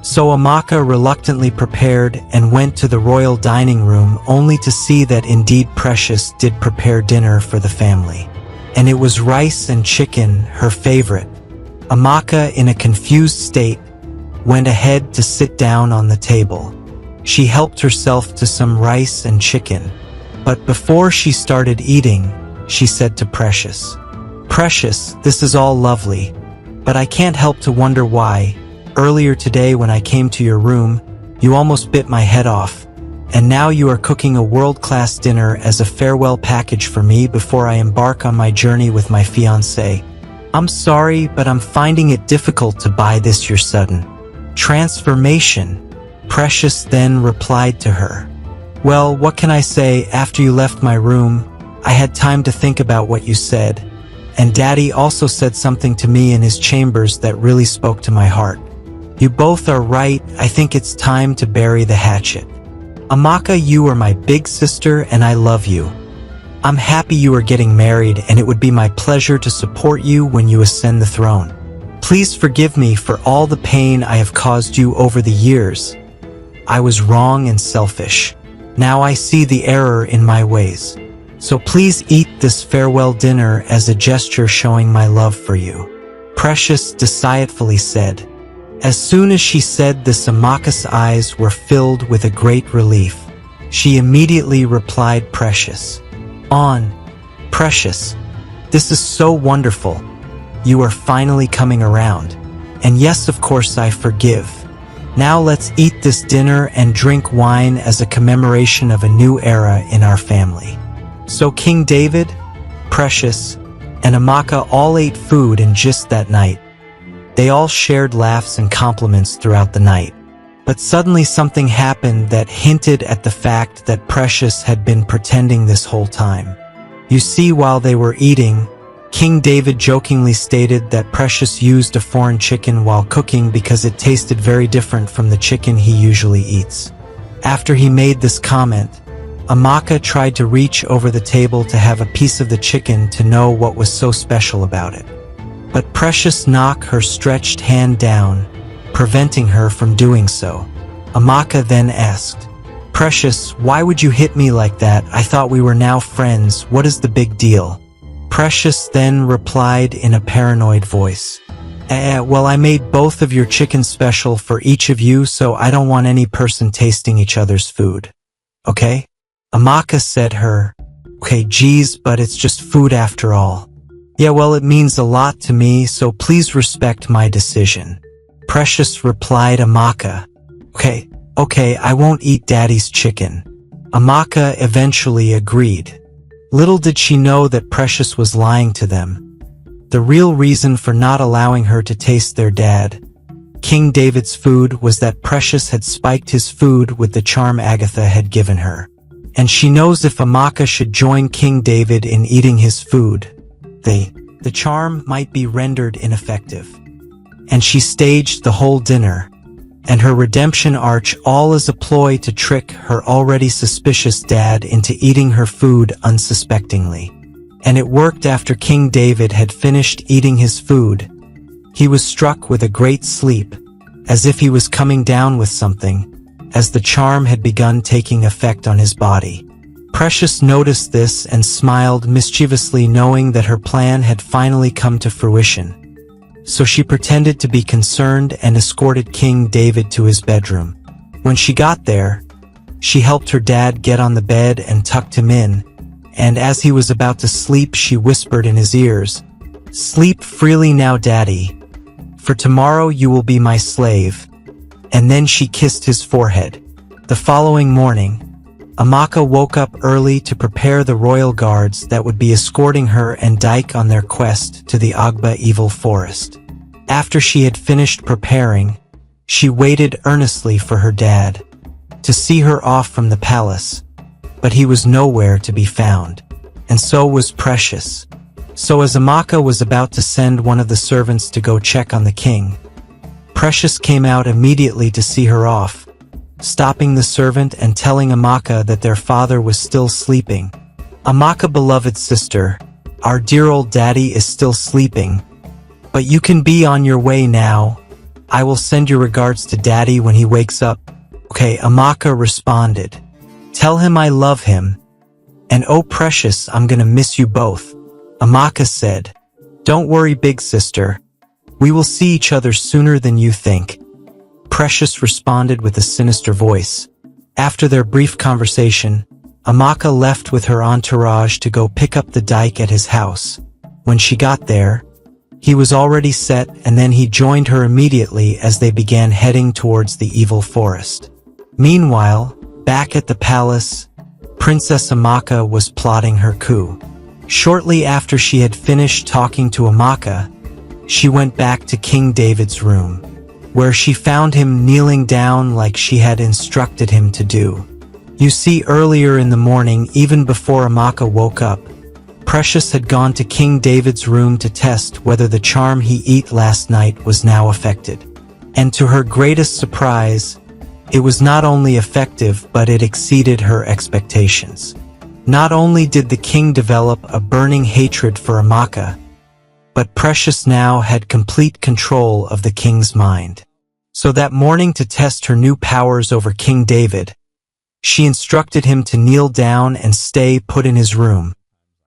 So Amaka reluctantly prepared and went to the royal dining room, only to see that indeed Precious did prepare dinner for the family. And it was rice and chicken, her favorite. Amaka, in a confused state, went ahead to sit down on the table. She helped herself to some rice and chicken. But before she started eating, she said to Precious, "Precious, this is all lovely, but I can't help to wonder why. Earlier today when I came to your room, you almost bit my head off, and now you are cooking a world-class dinner as a farewell package for me before I embark on my journey with my fiancé. I'm sorry, but I'm finding it difficult to buy this your sudden transformation." Precious then replied to her, "Well, what can I say? After you left my room, I had time to think about what you said, And Daddy also said something to me in his chambers that really spoke to my heart. You both are right, I think it's time to bury the hatchet. Amaka, you are my big sister and I love you. I'm happy you are getting married and it would be my pleasure to support you when you ascend the throne. Please forgive me for all the pain I have caused you over the years. I was wrong and selfish. Now I see the error in my ways. So please eat this farewell dinner as a gesture showing my love for you. Precious decidedly said. As soon as she said this, Amaka's eyes were filled with a great relief. She immediately replied, Precious. Precious. This is so wonderful. You are finally coming around. And yes, of course I forgive. Now let's eat this dinner and drink wine as a commemoration of a new era in our family. So King David, Precious, and Amaka all ate food in just that night. They all shared laughs and compliments throughout the night. But suddenly something happened that hinted at the fact that Precious had been pretending this whole time. You see, while they were eating, King David jokingly stated that Precious used a foreign chicken while cooking because it tasted very different from the chicken he usually eats. After he made this comment, Amaka tried to reach over the table to have a piece of the chicken to know what was so special about it. But Precious knocked her stretched hand down, preventing her from doing so. Amaka then asked, Precious, why would you hit me like that? I thought we were now friends. What is the big deal? Precious then replied in a paranoid voice, well, I made both of your chickens special for each of you, so I don't want any person tasting each other's food. Okay? Amaka said her, okay, geez, but it's just food after all. Yeah, well, it means a lot to me, so please respect my decision. Precious replied, Amaka, okay, I won't eat Daddy's chicken. Amaka eventually agreed. Little did she know that Precious was lying to them. The real reason for not allowing her to taste their dad, King David's food, was that Precious had spiked his food with the charm Agatha had given her. And she knows if Amaka should join King David in eating his food, the charm might be rendered ineffective. And she staged the whole dinner, and her redemption arc, all as a ploy to trick her already suspicious dad into eating her food unsuspectingly. And it worked. After King David had finished eating his food, he was struck with a great sleep, as if he was coming down with something, as the charm had begun taking effect on his body. Precious noticed this and smiled mischievously, knowing that her plan had finally come to fruition. So she pretended to be concerned and escorted King David to his bedroom. When she got there, she helped her dad get on the bed and tucked him in, and as he was about to sleep, she whispered in his ears, Sleep freely now, Daddy, for tomorrow you will be my slave. And then she kissed his forehead. The following morning, Amaka woke up early to prepare the royal guards that would be escorting her and Dyke on their quest to the Agba evil forest. After she had finished preparing, she waited earnestly for her dad to see her off from the palace, but he was nowhere to be found, and so was Precious. So as Amaka was about to send one of the servants to go check on the king, Precious came out immediately to see her off, stopping the servant and telling Amaka that their father was still sleeping. Amaka, beloved sister, our dear old daddy is still sleeping, but you can be on your way now. I will send your regards to Daddy when he wakes up. Okay, Amaka responded. Tell him I love him. And oh Precious, I'm gonna miss you both. Amaka said. Don't worry, big sister. We will see each other sooner than you think. Precious responded with a sinister voice. After their brief conversation, Amaka left with her entourage to go pick up the Dyke at his house. When she got there, he was already set, and then he joined her immediately as they began heading towards the evil forest. Meanwhile, back at the palace, Princess Amaka was plotting her coup. Shortly after she had finished talking to Amaka, she went back to King David's room, where she found him kneeling down like she had instructed him to do. You see, earlier in the morning, even before Amaka woke up, Precious had gone to King David's room to test whether the charm he ate last night was now affected. And to her greatest surprise, it was not only effective, but it exceeded her expectations. Not only did the king develop a burning hatred for Amaka, but Precious now had complete control of the king's mind. So that morning, to test her new powers over King David, she instructed him to kneel down and stay put in his room,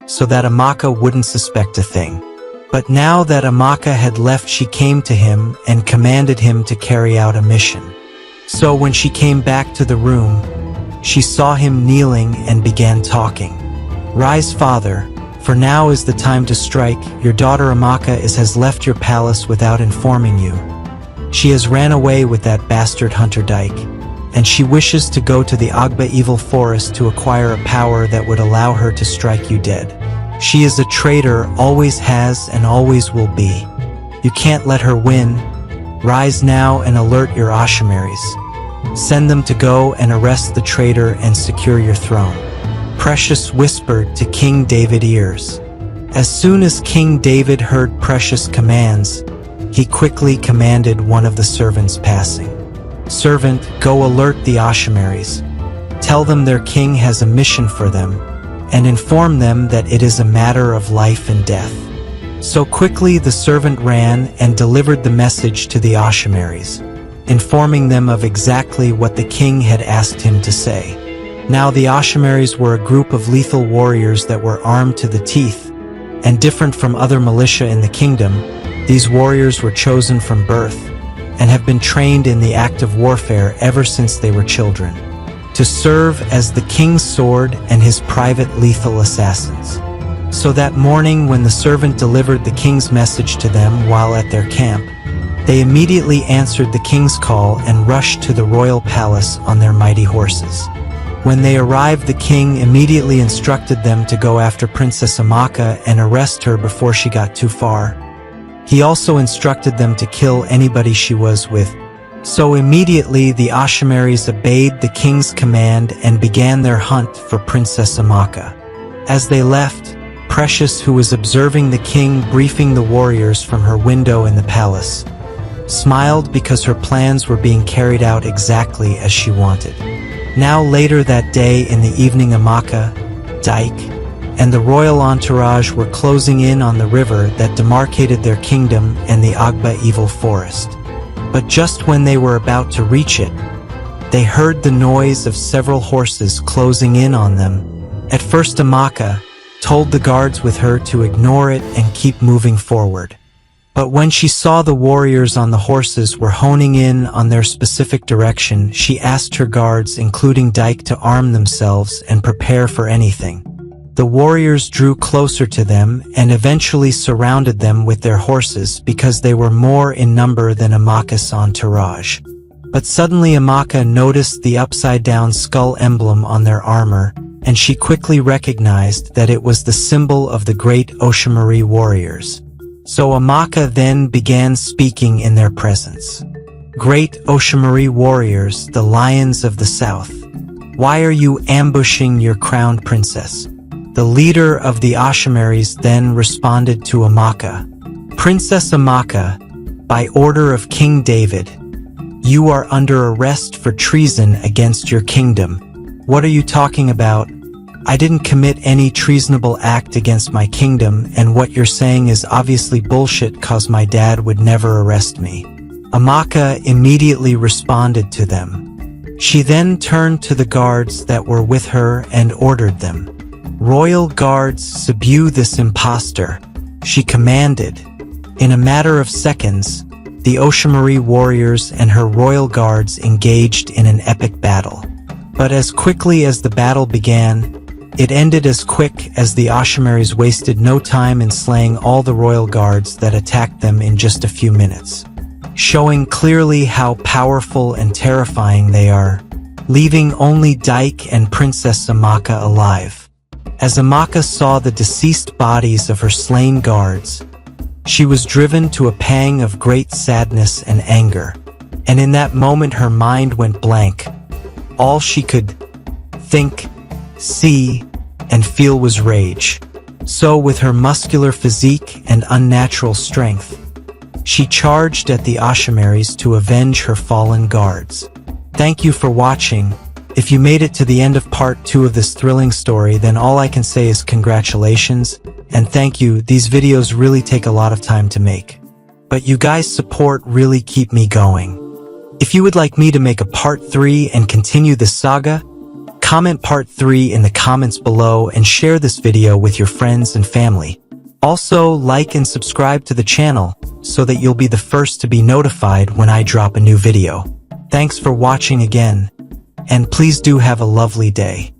so that Amaka wouldn't suspect a thing. But now that Amaka had left, she came to him and commanded him to carry out a mission. So when she came back to the room, she saw him kneeling and began talking. "Rise, father, for now is the time to strike. Your daughter Amaka has left your palace without informing you. She has ran away with that bastard hunter Dyke, and she wishes to go to the Agba evil forest to acquire a power that would allow her to strike you dead. She is a traitor, always has and always will be. You can't let her win. Rise now and alert your Ashamaris. Send them to go and arrest the traitor and secure your throne." Precious whispered to King David's ears. As soon as King David heard Precious' commands, he quickly commanded one of the servants passing. "Servant, go alert the Ashamaris. Tell them their king has a mission for them, and inform them that it is a matter of life and death." So quickly the servant ran and delivered the message to the Ashamaris, informing them of exactly what the king had asked him to say. Now the Ashamaris were a group of lethal warriors that were armed to the teeth, and different from other militia in the kingdom, these warriors were chosen from birth, and have been trained in the act of warfare ever since they were children, to serve as the king's sword and his private lethal assassins. So that morning, when the servant delivered the king's message to them while at their camp, they immediately answered the king's call and rushed to the royal palace on their mighty horses. When they arrived, the king immediately instructed them to go after Princess Amaka and arrest her before she got too far. He also instructed them to kill anybody she was with. So immediately the Ashamaris obeyed the king's command and began their hunt for Princess Amaka. As they left, Precious, who was observing the king briefing the warriors from her window in the palace, smiled because her plans were being carried out exactly as she wanted. Now later that day in the evening, Amaka, Dyke, and the royal entourage were closing in on the river that demarcated their kingdom and the Agba evil forest. But just when they were about to reach it, they heard the noise of several horses closing in on them. At first, Amaka told the guards with her to ignore it and keep moving forward. But when she saw the warriors on the horses were honing in on their specific direction, she asked her guards, including Dyke, to arm themselves and prepare for anything. The warriors drew closer to them and eventually surrounded them with their horses because they were more in number than Amaka's entourage. But suddenly Amaka noticed the upside-down skull emblem on their armor, and she quickly recognized that it was the symbol of the great Oshamari warriors. So Amaka then began speaking in their presence. "Great Oshamari warriors, the lions of the south, why are you ambushing your crowned princess?" The leader of the Ashamaris then responded to Amaka, "Princess Amaka, by order of King David, you are under arrest for treason against your kingdom." "What are you talking about? I didn't commit any treasonable act against my kingdom, and what you're saying is obviously bullshit, cause my dad would never arrest me." Amaka immediately responded to them. She then turned to the guards that were with her and ordered them, "Royal guards, subdue this impostor," she commanded. In a matter of seconds, the Oshamari warriors and her royal guards engaged in an epic battle. But as quickly as the battle began, it ended as quick as the Ashamaris wasted no time in slaying all the royal guards that attacked them in just a few minutes, showing clearly how powerful and terrifying they are, leaving only Dyke and Princess Amaka alive. As Amaka saw the deceased bodies of her slain guards, she was driven to a pang of great sadness and anger, and in that moment her mind went blank. All she could think, see, and feel was rage. So with her muscular physique and unnatural strength, she charged at the Ashamaris to avenge her fallen guards. Thank you for watching. If you made it to the end of part 2 of this thrilling story, then all I can say is congratulations and thank you. These videos really take a lot of time to make, but you guys' support really keep me going. If you would like me to make a part 3 and continue this saga, comment part 3 in the comments below and share this video with your friends and family. Also, like and subscribe to the channel so that you'll be the first to be notified when I drop a new video. Thanks for watching again, and please do have a lovely day.